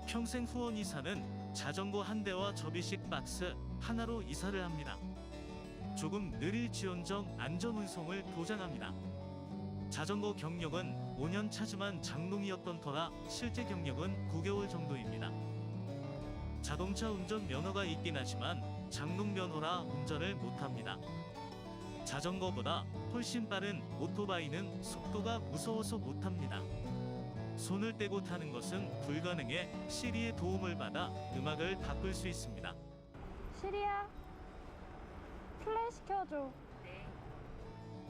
평생 후원 이사는 자전거 한 대와 접이식 박스 하나로 이사를 합니다. 조금 느릴지언정 안전 운송을 보장합니다. 자전거 경력은 5년 차지만 장롱이었던 터라 실제 경력은 9개월 정도입니다. 자동차 운전 면허가 있긴 하지만 장롱 면허라 운전을 못합니다. 자전거보다 훨씬 빠른 오토바이는 속도가 무서워서 못합니다. 손을 떼고 타는 것은 불가능해 시리의 도움을 받아 음악을 바꿀 수 있습니다. 시리야, 플레이 시켜줘.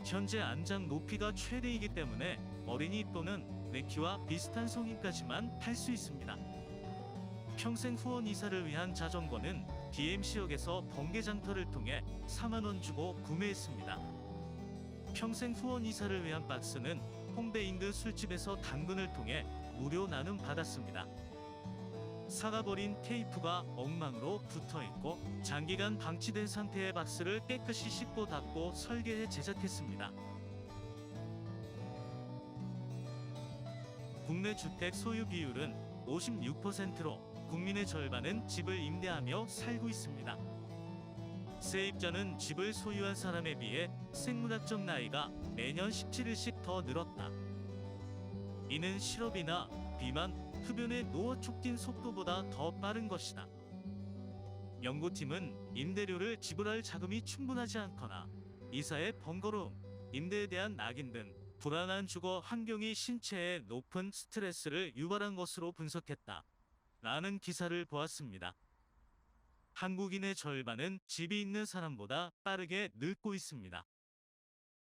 현재 안장 높이가 최대이기 때문에 어린이 또는 내 키와 비슷한 성인까지만 탈 수 있습니다. 평생 후원 이사를 위한 자전거는 DMC역에서 번개장터를 통해 4만 원 주고 구매했습니다. 평생 후원 이사를 위한 박스는 홍대 인근 술집에서 당근을 통해 무료 나눔 받았습니다. 사가버린 테이프가 엉망으로 붙어있고 장기간 방치된 상태의 박스를 깨끗이 씻고 닦고 설계해 제작했습니다. 국내 주택 소유 비율은 56%로 국민의 절반은 집을 임대하며 살고 있습니다. 세입자는 집을 소유한 사람에 비해 생물학적 나이가 매년 17일씩 더 늘었다. 이는 실업이나 비만, 흡연의 노화 촉진 속도보다 더 빠른 것이다. 연구팀은 임대료를 지불할 자금이 충분하지 않거나 이사의 번거로움, 임대에 대한 낙인 등 불안한 주거 환경이 신체에 높은 스트레스를 유발한 것으로 분석했다. 라는 기사를 보았습니다. 한국인의 절반은 집이 있는 사람보다 빠르게 늙고 있습니다.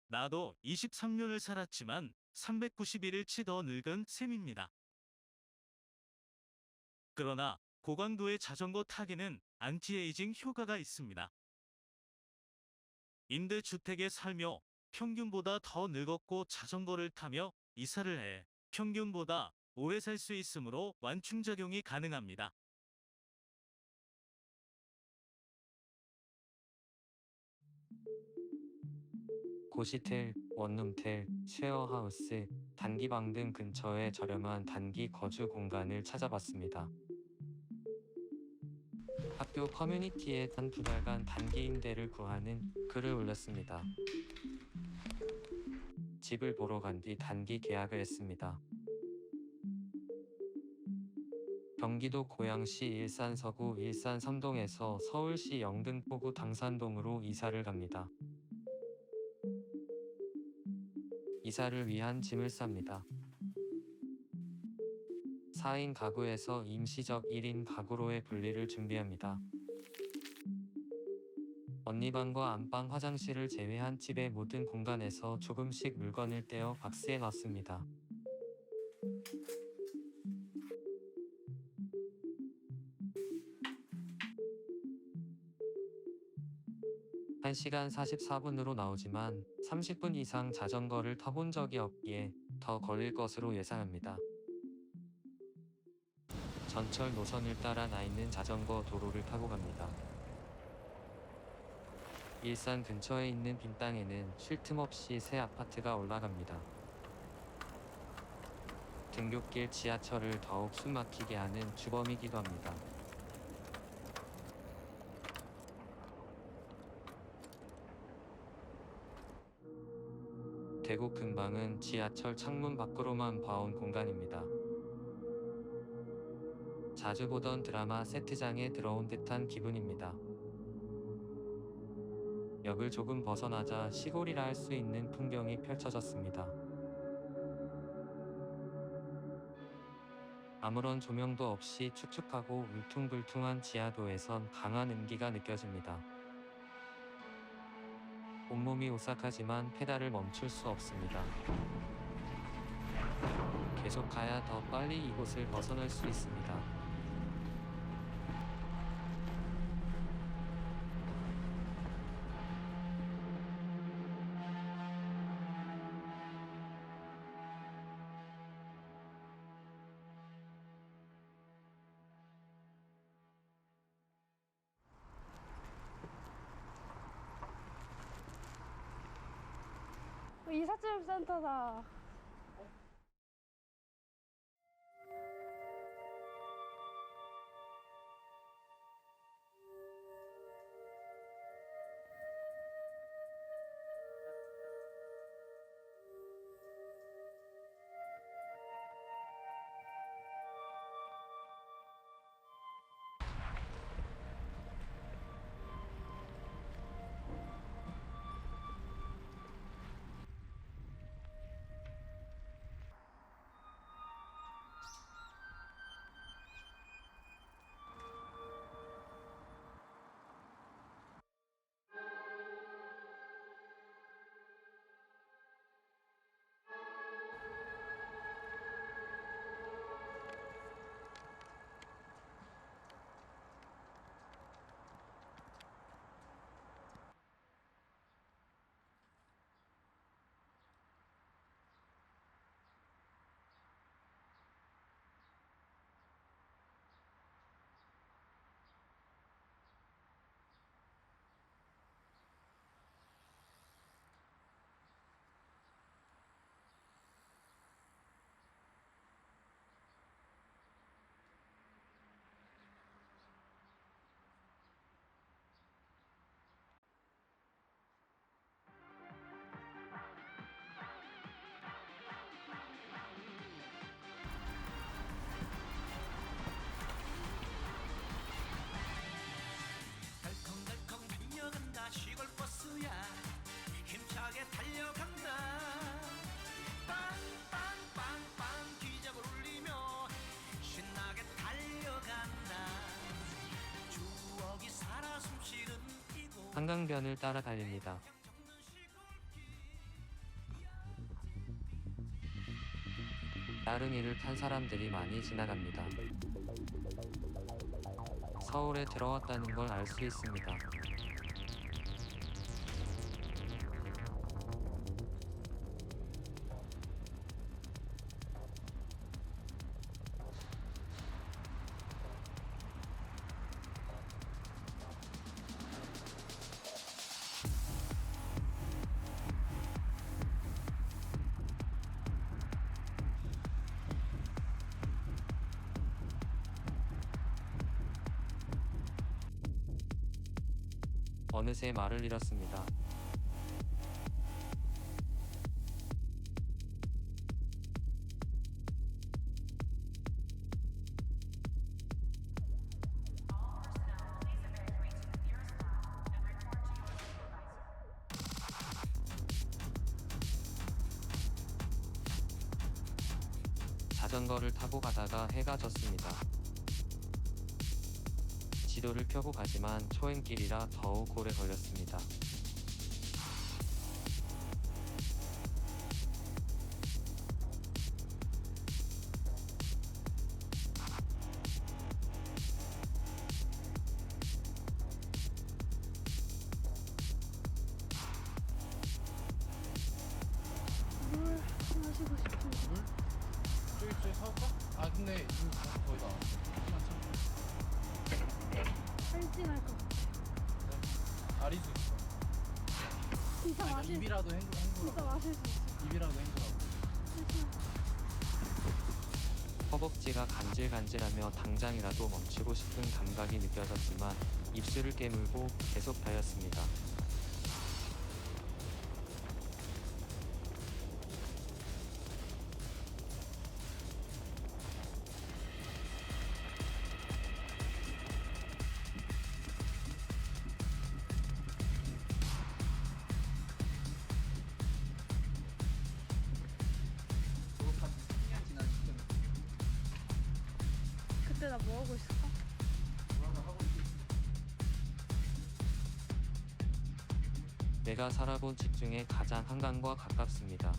나도 23년을 살았지만 391일치 더 늙은 셈입니다. 그러나 고강도의 자전거 타기는 안티에이징 효과가 있습니다. 임대주택에 살며 평균보다 더 늙었고 자전거를 타며 이사를 해 평균보다 오래 살 수 있으므로 완충작용이 가능합니다. 고시텔, 원룸텔, 쉐어하우스, 단기방 등 근처에 저렴한 단기 거주 공간을 찾아봤습니다. 학교 커뮤니티에 단 2달간 단기 임대를 구하는 글을 올렸습니다. 집을 보러 간 뒤 단기 계약을 했습니다. 경기도 고양시 일산 서구 일산 삼동에서 서울시 영등포구 당산동으로 이사를 갑니다. 이사를 위한 짐을 쌉니다. 4인 가구에서 임시적 1인 가구로의 분리를 준비합니다. 언니방과 안방, 화장실을 제외한 집의 모든 공간에서 조금씩 물건을 떼어 박스에 넣습니다. 한 시간 44분으로 나오지만 30분 이상 자전거를 타본 적이 없기에 더 걸릴 것으로 예상합니다. 전철 노선을 따라 나 있는 자전거 도로를 타고 갑니다. 일산 근처에 있는 빈 땅에는 쉴 틈 없이 새 아파트가 올라갑니다. 등굣길 지하철을 더욱 숨막히게 하는 주범이기도 합니다. 대구 근방은 지하철 창문 밖으로만 봐온 공간입니다. 자주 보던 드라마 세트장에 들어온 듯한 기분입니다. 역을 조금 벗어나자 시골이라 할 수 있는 풍경이 펼쳐졌습니다. 아무런 조명도 없이 축축하고 울퉁불퉁한 지하도에선 강한 음기가 느껴집니다. 온몸이 오싹하지만 페달을 멈출 수 없습니다. 계속 가야 더 빨리 이곳을 벗어날 수 있습니다. 이삿짐 센터다. 한강변을 따라 달립니다. 따릉이를 탄 사람들이 많이 지나갑니다. 서울에 들어왔다는 걸 알 수 있습니다. 어느새 말을 잃었습니다. 자전거를 타고 가다가 해가 졌습니다. 지도를 펴고 가지만 초행길이라 더욱 오래 걸렸습니다. 물 마시고 싶은데. 저기 사올까? 아 근데 이거 거의 다 탈진할 것 같아. 아리수 있어. 진짜 아니, 마실 입이라도 진짜 헹구라고. 마실 수 있어. 입이라도 헹구라고. 허벅지가 간질간질하며 당장이라도 멈추고 싶은 감각이 느껴졌지만 입술을 깨물고 계속 달렸습니다. 그때 나 뭐 하고 있을까? 내가 살아본 집 중에 가장 한강과 가깝습니다.